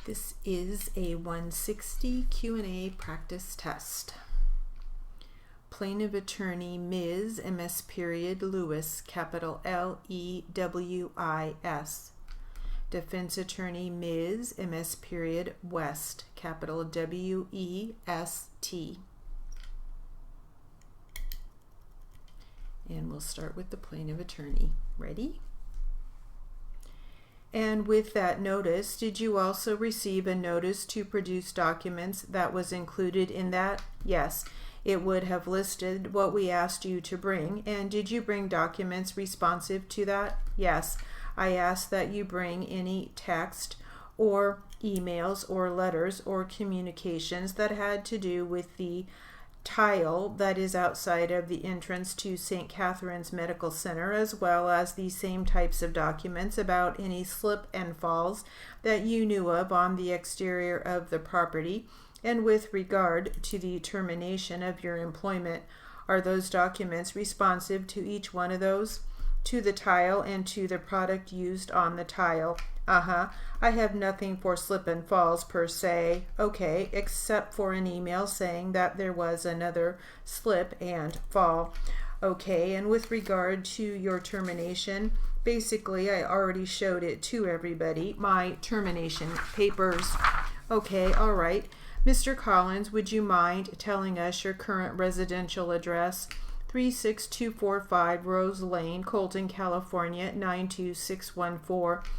This is a 160 Q&A practice test. Plaintiff Attorney Ms. MS period Lewis, capital L-E-W-I-S. Defense Attorney Ms. MS period West, capital W-E-S-T. And we'll start with the plaintiff attorney. Ready? And with that notice, did you also receive a notice to produce documents that was included in that? Yes, it would have listed what we asked you to bring. And did you bring documents responsive to that? Yes, I asked that you bring any text or emails or letters or communications that had to do with the tile that is outside of the entrance to St. Catherine's Medical Center, as well as the same types of documents about any slip and falls that you knew of on the exterior of the property. And with regard to the termination of your employment, are those documents responsive to each one of those? To the tile and to the product used on the tile? I have nothing for slip and falls per se. Okay, except for an email saying that there was another slip and fall. Okay, and with regard to your termination, basically I already showed it to everybody, my termination papers. Okay, all right. Mr. Collins, would you mind telling us your current residential address? 36245 Rose Lane, Colton, California, 92614.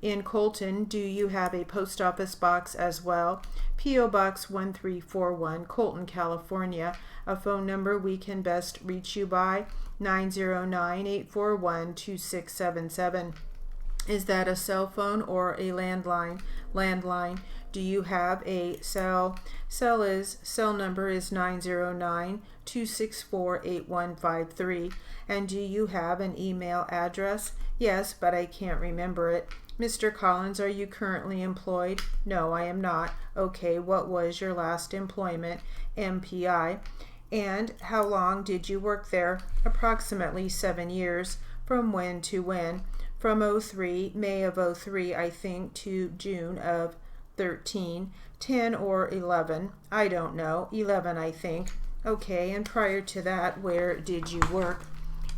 In Colton, do you have a post office box as well? P.O. Box 1341, Colton, California. A phone number we can best reach you by? 909-841-2677. Is that a cell phone or a landline? Landline. Do you have a cell? Cell number is 909-264-8153. And do you have an email address? Yes, but I can't remember it. Mr. Collins, are you currently employed? No, I am not. Okay, what was your last employment? MPI. And how long did you work there? Approximately 7 years. From when to when? From May of 03, I think, to June of 13. 10 or 11? I don't know. 11, I think. Okay, and prior to that, where did you work?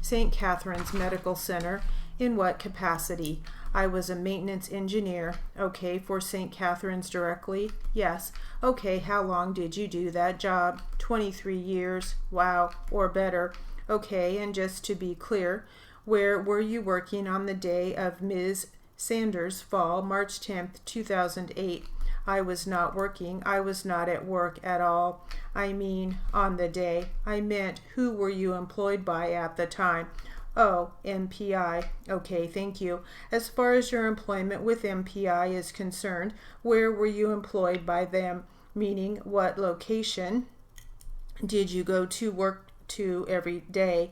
St. Catherine's Medical Center. In what capacity? I was a maintenance engineer. Okay, for St. Catherine's directly? Yes. Okay, how long did you do that job? 23 years. Wow, or better. Okay, and just to be clear, where were you working on the day of Ms. Sanders' fall, March 10th, 2008? I was not working. I was not at work at all. I mean, on the day. I meant, who were you employed by at the time? Oh, MPI. Okay, thank you. As far as your employment with MPI is concerned, where were you employed by them? Meaning, what location did you go to work to every day?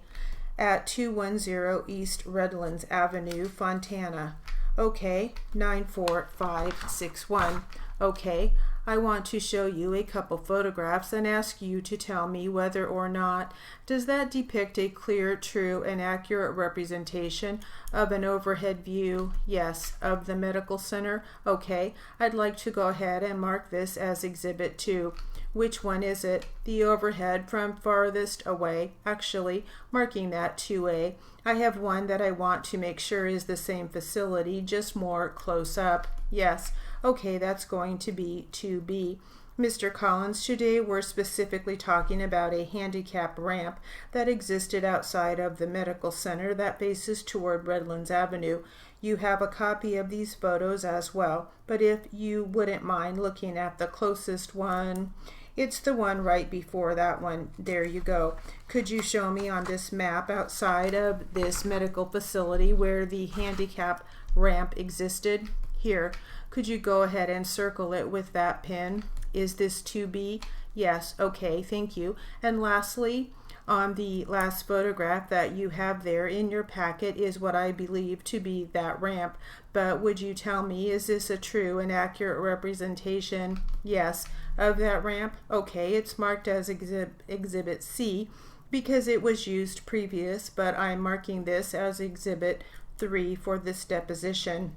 At 210 East Redlands Avenue, Fontana. Okay, 94561. Okay, I want to show you a couple photographs and ask you to tell me whether or not does that depict a clear, true, and accurate representation of an overhead view? Yes. Of the medical center? Okay, I'd like to go ahead and mark this as Exhibit 2. Which one is it? The overhead from farthest away. Actually, marking that 2A. I have one that I want to make sure is the same facility, just more close up. Yes. Okay, that's going to be 2B. Mr. Collins, today we're specifically talking about a handicap ramp that existed outside of the medical center that faces toward Redlands Avenue. You have a copy of these photos as well, but if you wouldn't mind looking at the closest one, it's the one right before that one. There you go. Could you show me on this map outside of this medical facility where the handicap ramp existed? Here, could you go ahead and circle it with that pin? Is this 2B? Yes. Okay, thank you. And lastly, on the last photograph that you have there in your packet is what I believe to be that ramp. But would you tell me, is this a true and accurate representation? Yes. Of that ramp? Okay, it's marked as Exhibit C because it was used previous, but I'm marking this as Exhibit 3 for this deposition.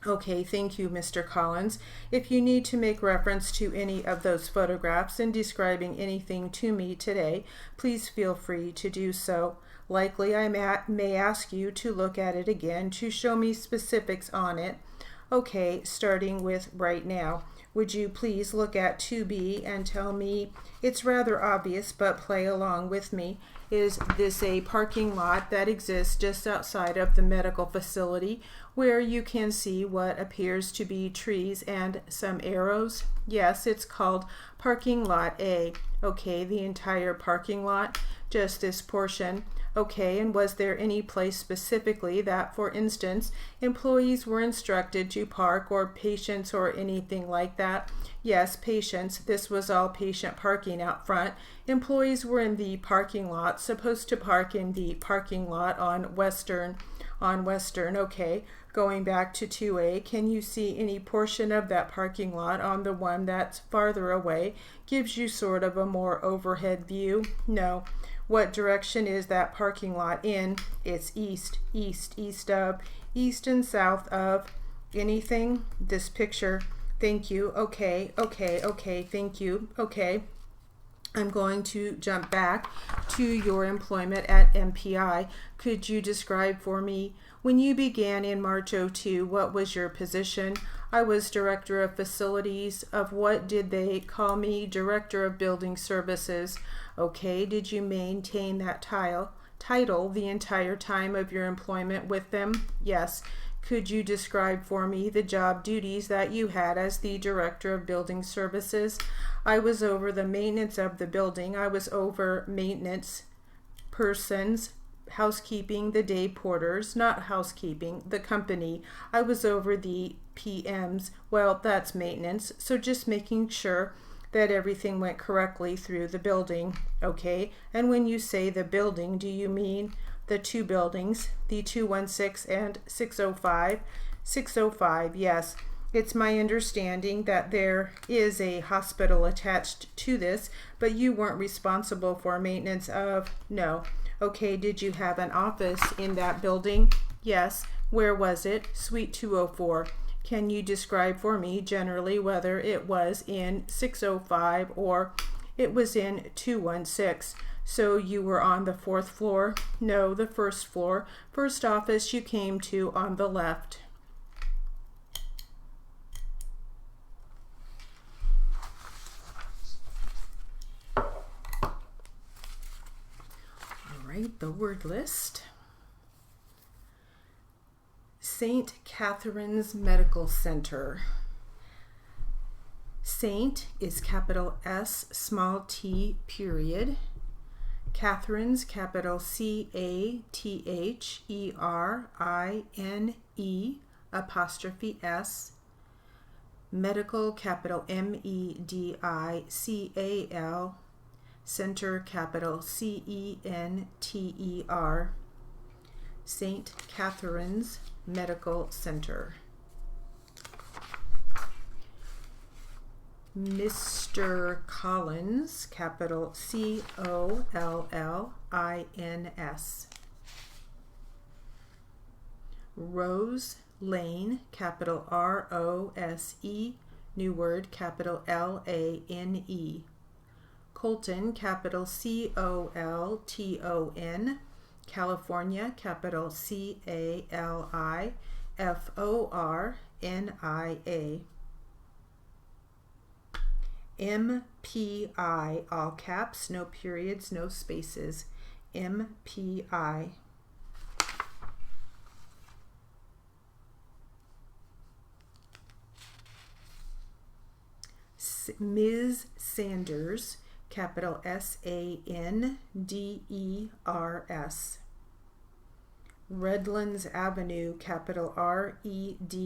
Okay, thank you, Mr. Collins. If you need to make reference to any of those photographs in describing anything to me today, please feel free to do so. Likely I may ask you to look at it again to show me specifics on it. Okay, starting with right now. Would you please look at 2B and tell me, it's rather obvious, but play along with me. Is this a parking lot that exists just outside of the medical facility where you can see what appears to be trees and some arrows? Yes, it's called parking lot A. Okay, the entire parking lot, just this portion. Okay, and was there any place specifically that, for instance, employees were instructed to park, or patients or anything like that? Yes, patients. This was all patient parking out front. Employees were in the parking lot, supposed to park in the parking lot on Western. Okay. Going back to 2A, can you see any portion of that parking lot on the one that's farther away? Gives you sort of a more overhead view? No. What direction is that parking lot in? It's east, east, east of, east and south of anything? This picture. Thank you. Okay, thank you. Okay. I'm going to jump back to your employment at MPI. Could you describe for me, when you began in March '02, what was your position? I was Director of Facilities. Of what did they call me? Director of Building Services. Okay, did you maintain that title the entire time of your employment with them? Yes. Could you describe for me the job duties that you had as the Director of Building Services? I was over the maintenance of the building. I was over maintenance persons, housekeeping, the day porters, not housekeeping, the company. I was over the PMs. Well, that's maintenance, so just making sure that everything went correctly through the building. Okay, and when you say the building, do you mean the two buildings, the 216 and 605? 605, yes. It's my understanding that there is a hospital attached to this, but you weren't responsible for maintenance of. No. Okay, did you have an office in that building? Yes. Where was it? Suite 204. Can you describe for me generally whether it was in 605 or it was in 216? So you were on the 4th floor? No, the 1st floor. First office you came to on the left. All right, the word list. St. Catherine's Medical Center. Saint is capital S, small t, period. Catherine's, capital CATHERINE, apostrophe S. Medical, capital MEDICAL. Center, capital CENTER. St. Catherine's Medical Center. Mr. Collins, capital COLLINS. Rose Lane, capital ROSE, new word, capital LANE. Colton, capital COLTON. California, capital CALIFORNIA. MPI, all caps, no periods, no spaces. MPI. Ms. Sanders, capital SANDERS. Redlands Avenue, capital REDLANDS.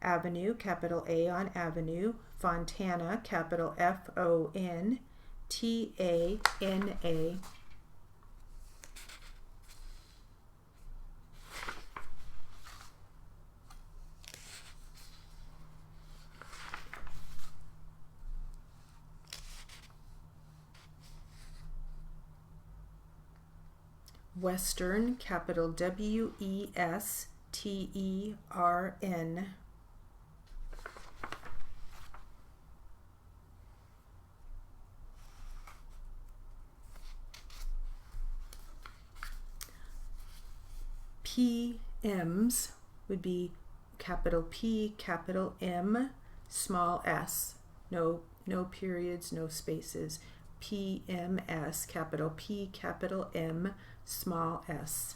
Avenue, capital A on Avenue. Fontana, capital FONTANA. Western, capital W-E-S-T-E-R-N. PMs would be capital P, capital M, small s. No periods, no spaces. PMS, capital P, capital M, small s.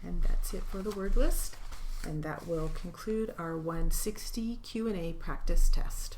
And that's it for the word list. And that will conclude our 160 Q&A practice test.